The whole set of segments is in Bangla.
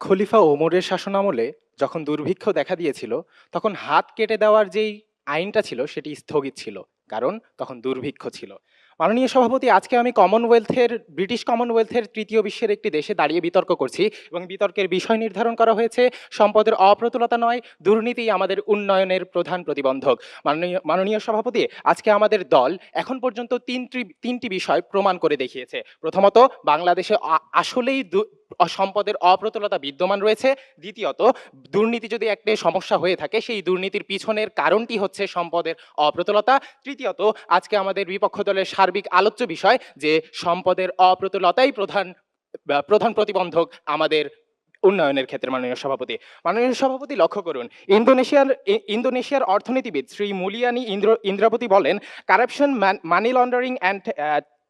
খলিফা ওমরের শাসনামলে যখন দুর্ভিক্ষ দেখা দিয়েছিল, তখন হাত কেটে দেওয়ার যেই আইনটা ছিল সেটি স্থগিত ছিল, কারণ তখন দুর্ভিক্ষ ছিল। মাননীয় সভাপতি, আজকে আমি ব্রিটিশ কমনওয়েলথের তৃতীয় বিশ্বের একটি দেশে দাঁড়িয়ে বিতর্ক করছি এবং বিতর্কের বিষয় নির্ধারণ করা হয়েছে সম্পদের অপ্রতুলতা নয়, দুর্নীতি আমাদের উন্নয়নের প্রধান প্রতিবন্ধক। মাননীয় সভাপতি, আজকে আমাদের দল এখন পর্যন্ত তিনটি বিষয় প্রমাণ করে দেখিয়েছে। প্রথমত, বাংলাদেশে আসলেই সম্পদের অপ্রতুলতা বিদ্যমান রয়েছে। দ্বিতীয়ত, দুর্নীতি যদি একটি সমস্যা হয়ে থাকে, সেই দুর্নীতির পিছনের কারণটি হচ্ছে সম্পদের অপ্রতুলতা। তৃতীয়ত, আজকে আমাদের বিপক্ষ দলের সার্বিক আলোচ্য বিষয় যে সম্পদের অপ্রতুলতাই প্রধান প্রতিবন্ধক আমাদের উন্নয়নের ক্ষেত্রে। মাননীয় সভাপতি, লক্ষ্য করুন, ইন্দোনেশিয়ার অর্থনীতিবিদ শ্রী মুলিয়ানি ইন্দ্রাবতী বলেন, corruption, money laundering and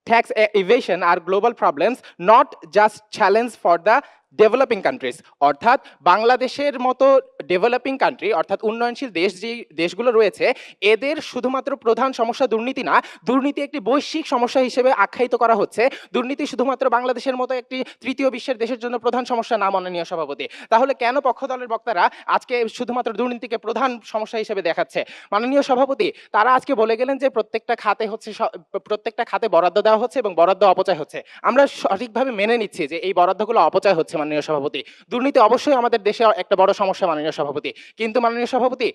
tax evasion are global problems, not just challenge for the developing countries. অর্থাৎ বাংলাদেশের মতো ডেভেলপিং কান্ট্রি অর্থাৎ উন্নয়নশীল যেই দেশগুলো রয়েছে, এদের শুধুমাত্র প্রধান সমস্যা দুর্নীতি না, দুর্নীতি একটি বৈশ্বিক সমস্যা হিসেবে আখ্যায়িত করা হচ্ছে। দুর্নীতি শুধুমাত্র বাংলাদেশের মতো একটি তৃতীয় বিশ্বের দেশের জন্য প্রধান সমস্যা না। মাননীয় সভাপতি, তাহলে কেন পক্ষ দলের বক্তারা আজকে শুধুমাত্র দুর্নীতিকে প্রধান সমস্যা হিসেবে দেখাচ্ছে? মাননীয় সভাপতি, তারা আজকে বলে গেলেন যে প্রত্যেকটা খাতে বরাদ্দ দেওয়া হচ্ছে এবং বরাদ্দ অপচয় হচ্ছে। আমরা সঠিকভাবে মেনে নিচ্ছি যে এই বরাদ্দগুলো অপচয় হচ্ছে। মাননীয় সভাপতি, দুর্নীতি অবশ্যই আমাদের দেশে একটা বড় সমস্যা। মাননীয় সভাপতি, কিন্তু মাননীয় সভাপতি,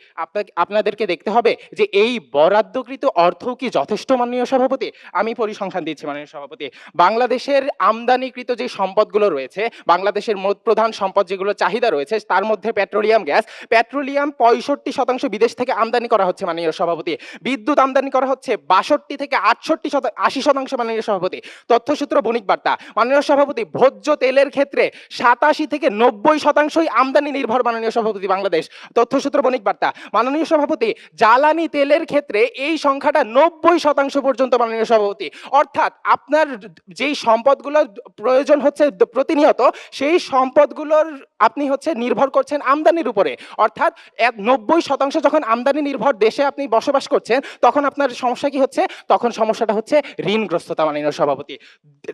আপনাদেরকে দেখতে হবে যে এই বরাদ্দকৃত অর্থ কি যথেষ্ট? মাননীয় সভাপতি, আমি পরিসংখ্যান দিচ্ছি। মাননীয় সভাপতি, বাংলাদেশের আমদানিকৃত যে সম্পদগুলো রয়েছে, বাংলাদেশের প্রধান সম্পদ যেগুলো চাহিদা রয়েছে, তার মধ্যে পেট্রোলিয়াম গ্যাস, পেট্রোলিয়াম 65% বিদেশ থেকে আমদানি করা হচ্ছে। মাননীয় সভাপতি, বিদ্যুৎ আমদানি করা হচ্ছে 62 থেকে 80%। মাননীয় সভাপতি, তথ্যসূত্র বণিক বার্তা। মাননীয় সভাপতি, ভোজ্য তেলের ক্ষেত্রে 87 থেকে 90% আমদানি নির্ভর। মাননীয় সভাপতি, বাংলাদেশ, তথ্যসূত্র বণিক বার্তা। মাননীয় সভাপতি, জ্বালানি তেলের ক্ষেত্রে এই সংখ্যাটা 90% পর্যন্ত। মাননীয় সভাপতি, অর্থাৎ আপনার যেই সম্পদগুলো প্রয়োজন হচ্ছে প্রতিনিয়ত, সেই সম্পদগুলোর আপনি নির্ভর করছেন আমদানির উপরে। অর্থাৎ 90% যখন আমদানি নির্ভর দেশে আপনি বসবাস করছেন, তখন আপনার সমস্যা কি হচ্ছে? তখন সমস্যাটা হচ্ছে ঋণগ্রস্ততা। মাননীয় সভাপতি,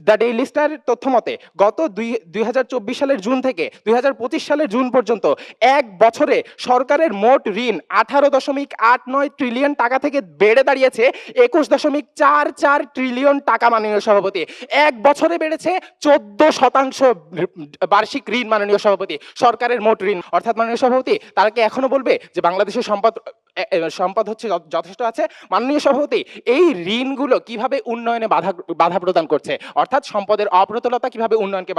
দ্য ডেইলি স্টার তথ্য মতে গত 2024 সালের জুন থেকে 2025 সালের জুন পর্যন্ত এক বছরে সরকারের মোট ঋণ 18.89 ট্রিলিয়ন টাকা থেকে বেড়ে দাঁড়িয়েছে 21.44 ট্রিলিয়ন টাকা। মাননীয় সভাপতি, এক বছরে বেড়েছে 14% বার্ষিক ঋণ। মাননীয় সভাপতি, সরকারের মোট ঋণ। অর্থাৎ মাননীয় সভাপতি, তারা কি এখনো বলবে যে বাংলাদেশের সম্পদ হচ্ছে যথেষ্ট আছে? মাননীয় সভাপতি, এই ঋণগুলো কিভাবে উন্নয়নে বাধা প্রদান করছে? অর্থাৎ সম্পদের অপ্রতুলতা কিভাবে উন্নয়নকে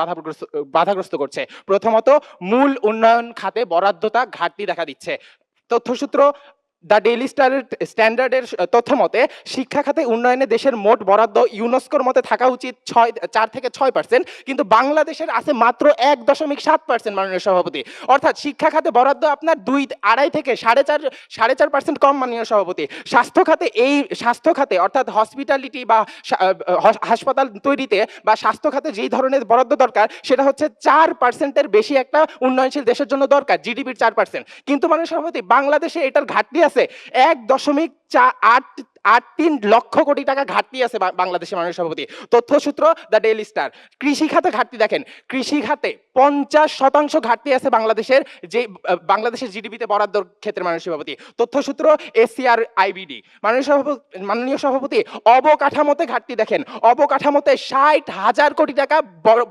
বাধাগ্রস্ত করছে? প্রথমত, মূল উন্নয়ন খাতে বরাদ্দতা ঘাটতি দেখা দিচ্ছে। তথ্যসূত্র দ্য ডেইলি স্ট্যান্ডার্ডের তথ্য মতে, শিক্ষা খাতে উন্নয়নে দেশের মোট বরাদ্দ ইউনেস্কোর মতে থাকা উচিত 4 থেকে 6%, কিন্তু বাংলাদেশের আছে মাত্র 1.7%। মাননীয় সভাপতি, অর্থাৎ শিক্ষা খাতে বরাদ্দ আপনার 2.5 থেকে 4.5% কম। মাননীয় সভাপতি, স্বাস্থ্য খাতে অর্থাৎ হসপিটালিটি বা হাসপাতাল তৈরিতে বা স্বাস্থ্য খাতে যেই ধরনের বরাদ্দ দরকার, সেটা হচ্ছে 4%-এর বেশি একটা উন্নয়নশীল দেশের জন্য দরকার, জিডিপির 4%। কিন্তু মাননীয় সভাপতি, বাংলাদেশে এটার ঘাটতি আছে 1.83 লক্ষ কোটি টাকা ঘাটতি আছে বাংলাদেশে। মাননীয় সভাপতি, তথ্যসূত্র দ্য ডেইলি স্টার। কৃষি খাতে ঘাটতি দেখেন, কৃষি খাতে 50% ঘাটতি আছে বাংলাদেশের জিডিপিতে বরাদ্দর ক্ষেত্রে। মাননীয় সভাপতি, তথ্যসূত্র এসসিআর আইবিডি। মাননীয় সভাপতি, অবকাঠামোতে ঘাটতি দেখেন, অবকাঠামোতে 60,000 কোটি টাকা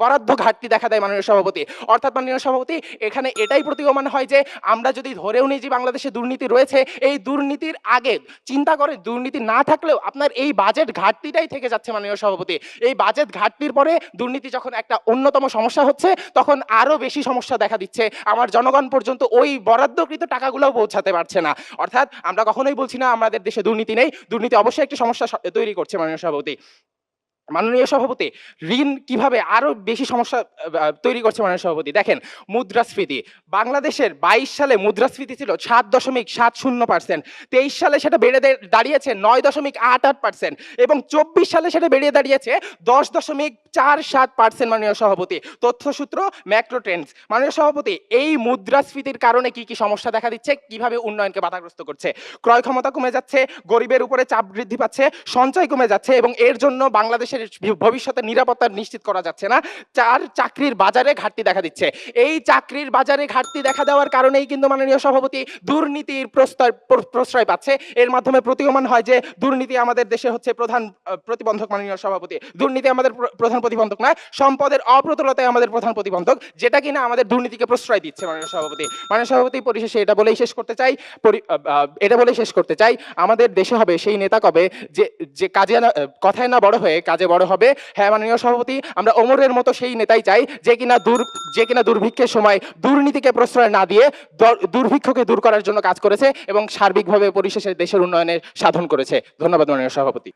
বরাদ্দ ঘাটতি দেখা দেয়। মাননীয় সভাপতি, অর্থাৎ মাননীয় সভাপতি, এখানে এটাই প্রতীয়মান হয় যে আমরা যদি ধরেও নিই যে বাংলাদেশে দুর্নীতি রয়েছে, এই দুর্নীতির আগে চিন্তা করে দুর্নীতি না থাকলেও আপনার এই বাজেট ঘাটতিটাই থেকে যাচ্ছে। মাননীয় সভাপতি, এই বাজেট ঘাটতির পরে দুর্নীতি যখন একটা অন্যতম সমস্যা হচ্ছে, তখন আরো বেশি সমস্যা দেখা দিচ্ছে। আমার জনগণ পর্যন্ত ওই বরাদ্দকৃত টাকাগুলোও পৌঁছাতে পারছে না। অর্থাৎ আমরা কখনোই বলছি না আমাদের দেশে দুর্নীতি নেই, দুর্নীতি অবশ্যই একটি সমস্যা তৈরি করছে। মাননীয় সভাপতি, ঋণ কিভাবে আরো বেশি সমস্যা তৈরি করছে? মাননীয় সভাপতি, দেখেন, মুদ্রাস্ফীতি। বাংলাদেশের 22 সালে মুদ্রাস্ফীতি ছিল 7.70%, 23 সালে সেটা বেড়ে দাঁড়িয়েছে 9.88%, এবং 24 সালে সেটা বেড়ে দাঁড়িয়েছে 10.47%। মাননীয় সভাপতি, তথ্যসূত্র ম্যাক্রো ট্রেন্ডস। মাননীয় সভাপতি, এই মুদ্রাস্ফীতির কারণে কি কি সমস্যা দেখা দিচ্ছে, কিভাবে উন্নয়নকে বাধাগ্রস্ত করছে? ক্রয় ক্ষমতা কমে যাচ্ছে, গরিবের উপরে চাপ বৃদ্ধি পাচ্ছে, সঞ্চয় কমে যাচ্ছে, এবং এর জন্য বাংলাদেশের দেশের ভবিষ্যতের নিরাপত্তা নিশ্চিত করা যাচ্ছে না, চাকরির বাজারে ঘাটতি দেখা দিচ্ছে। এই চাকরির বাজারে ঘাটতি দেখা দেওয়ার কারণেই কিন্তু মাননীয় সভাপতি দুর্নীতির প্রশ্রয় পাচ্ছে। এর মাধ্যমে প্রতীয়মান হয় যে দুর্নীতি আমাদের দেশে হচ্ছে প্রধান প্রতিবন্ধক। মাননীয় সভাপতি, দুর্নীতি আমাদের প্রধান প্রতিবন্ধক নয়, সম্পদের অপ্রতুলতাই আমাদের প্রধান প্রতিবন্ধক, যেটা কিনা আমাদের দুর্নীতিকে প্রশ্রয় দিচ্ছে। মাননীয় সভাপতি পরিশেষে এটা বলেই শেষ করতে চাই, আমাদের দেশে হবে সেই নেতা কবে যে যে কাজে না, কথায় না বড় হয়ে কাজে বড় হবে। হ্যাঁ মাননীয় সভাপতি, আমরা ওমরের মতো সেই নেতাই চাই যে কিনা দুর্ভিক্ষের সময় দুর্নীতিকে প্রশ্রয় না দিয়ে দুর্ভিক্ষকে দূর করার জন্য কাজ করেছে এবং সার্বিকভাবে পরিশেষে দেশের উন্নয়নের সাধন করেছে। ধন্যবাদ মাননীয় সভাপতি।